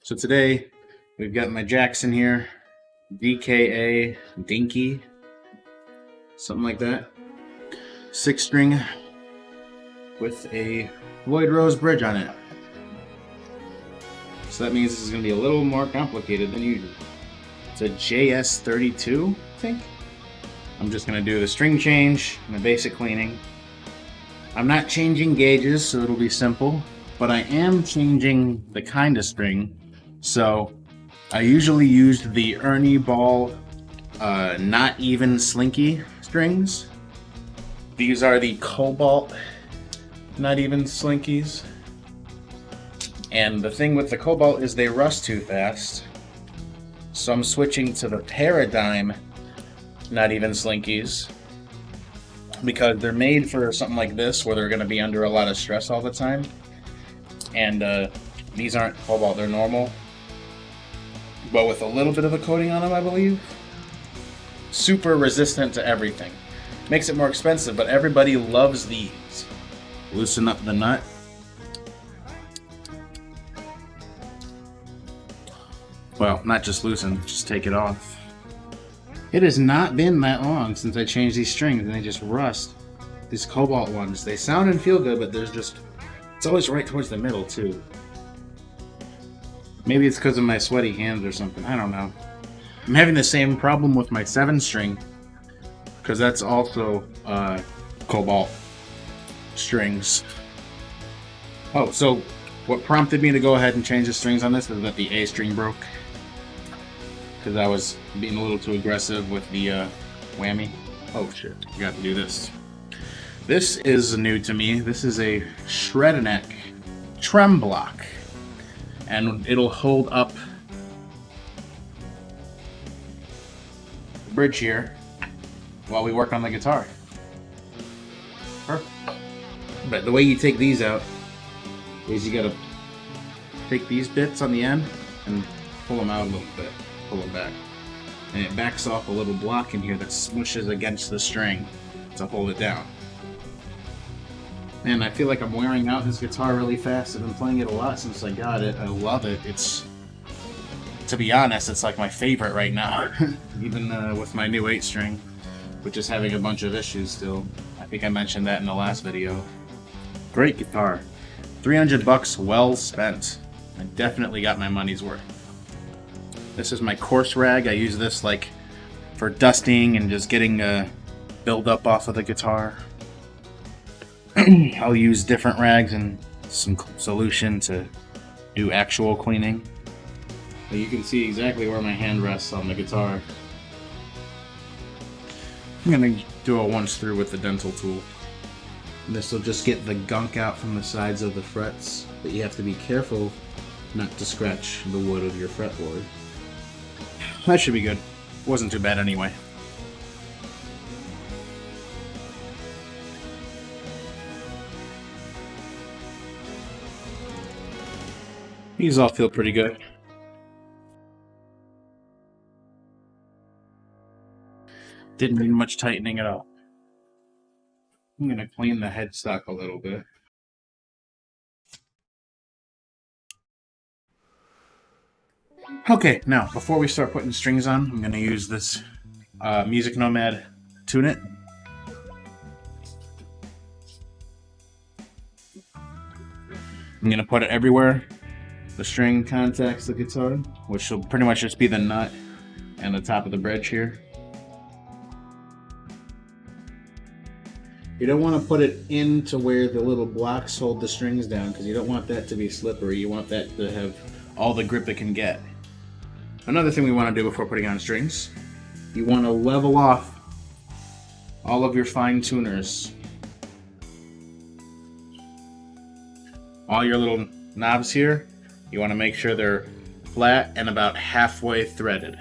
So today we've got my Jackson here, DKA Dinky, something like that. 6-string with a Floyd Rose bridge on it. So that means this is going to be a little more complicated than usual. It's a JS32, I think. I'm just going to do the string change and the basic cleaning. I'm not changing gauges, so it'll be simple, but I am changing the kind of string. So I usually used the Ernie ball not even Slinky strings. These are the Cobalt not even Slinkies. And the thing with the Cobalt is they rust too fast. So I'm switching to the Paradigm not even Slinkies because they're made for something like this where they're going to be under a lot of stress all the time. And these aren't Cobalt, they're normal, but with a little bit of a coating on them, I believe. Super resistant to everything. Makes it more expensive, but everybody loves these. Loosen up the nut. Well, not just loosen, just take it off. It has not been that long since I changed these strings and they just rust. These Cobalt ones, they sound and feel good, but there's just, it's always right towards the middle too. Maybe it's because of my sweaty hands or something, I don't know. I'm having the same problem with my 7-string because that's also Cobalt strings. Oh, so what prompted me to go ahead and change the strings on this is that the A string broke. Because I was being a little too aggressive with the whammy. Oh shit, I got to do this. This is new to me. This is a shred neck trem block. And it'll hold up the bridge here while we work on the guitar. Perfect. But the way you take these out is you gotta take these bits on the end and pull them out a little bit. Pull them back. And it backs off a little block in here that smushes against the string to hold it down. And I feel like I'm wearing out this guitar really fast. I've been playing it a lot since I got it. I love it. It's, to be honest, it's like my favorite right now. Even with my new 8-string, which is having a bunch of issues still. I think I mentioned that in the last video. Great guitar. $300 well spent. I definitely got my money's worth. This is my coarse rag. I use this like for dusting and just getting a build up off of the guitar. I'll use different rags and some solution to do actual cleaning. But you can see exactly where my hand rests on the guitar. I'm gonna do a once through with the dental tool. This will just get the gunk out from the sides of the frets, but you have to be careful not to scratch the wood of your fretboard. That should be good. Wasn't too bad anyway. These all feel pretty good. Didn't need much tightening at all. I'm going to clean the headstock a little bit. Okay, now before we start putting strings on, I'm going to use this Music Nomad Tune It. I'm going to put it everywhere the string contacts the guitar, which will pretty much just be the nut and the top of the bridge here. You don't want to put it into where the little blocks hold the strings down because you don't want that to be slippery. You want that to have all the grip it can get. Another thing we want to do before putting on strings, you want to level off all of your fine tuners. All your little knobs here, you want to make sure they're flat and about halfway threaded.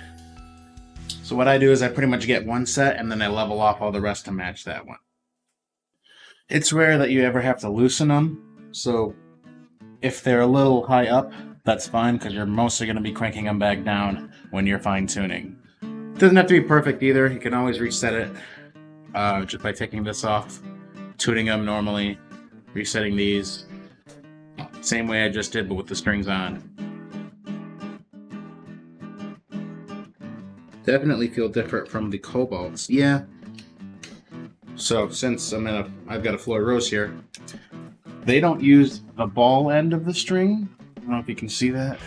So what I do is I pretty much get one set and then I level off all the rest to match that one. It's rare that you ever have to loosen them, so if they're a little high up, that's fine because you're mostly going to be cranking them back down when you're fine tuning. It doesn't have to be perfect either. You can always reset it just by taking this off, tuning them normally, resetting these. Same way I just did, but with the strings on. Definitely feel different from the cobalts. Yeah. So since I've got a Floyd Rose here, they don't use the ball end of the string. I don't know if you can see that.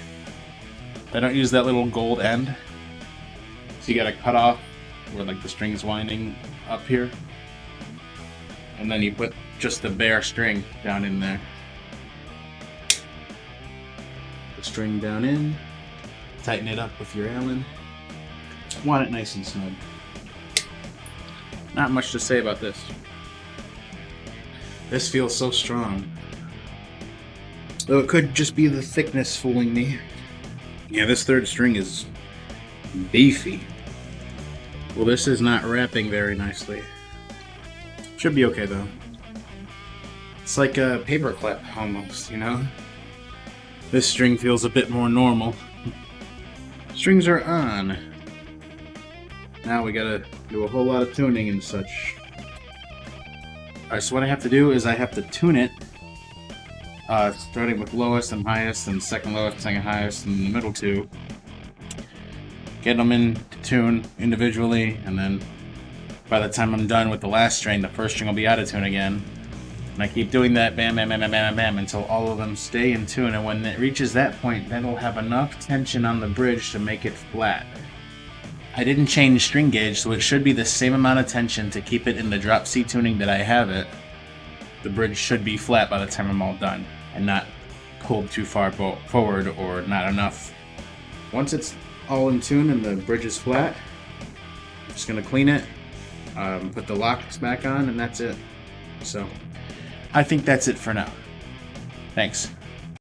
They don't use that little gold end. So you gotta cut off where like the string's winding up here. And then you put just the bare string down in there. The string down in. Tighten it up with your Allen. Want it nice and snug. Not much to say about this. This feels so strong. Though it could just be the thickness fooling me. Yeah, this third string is beefy. Well, this is not wrapping very nicely. Should be okay though. It's like a paper clip almost, you know? This string feels a bit more normal. Strings are on. Now we gotta do a whole lot of tuning and such. Alright, so what I have to do is I have to tune it, starting with lowest and highest, and second lowest, second highest, and the middle two. Get them in to tune individually, and then by the time I'm done with the last string, the first string will be out of tune again. And I keep doing that bam, bam, bam, bam, bam, bam, until all of them stay in tune, and when it reaches that point, then it'll have enough tension on the bridge to make it flat. I didn't change string gauge, so it should be the same amount of tension to keep it in the drop C tuning that I have it. The bridge should be flat by the time I'm all done, and not pulled too far forward or not enough. Once it's all in tune and the bridge is flat, I'm just gonna clean it, put the locks back on, and that's it. So, I think that's it for now. Thanks.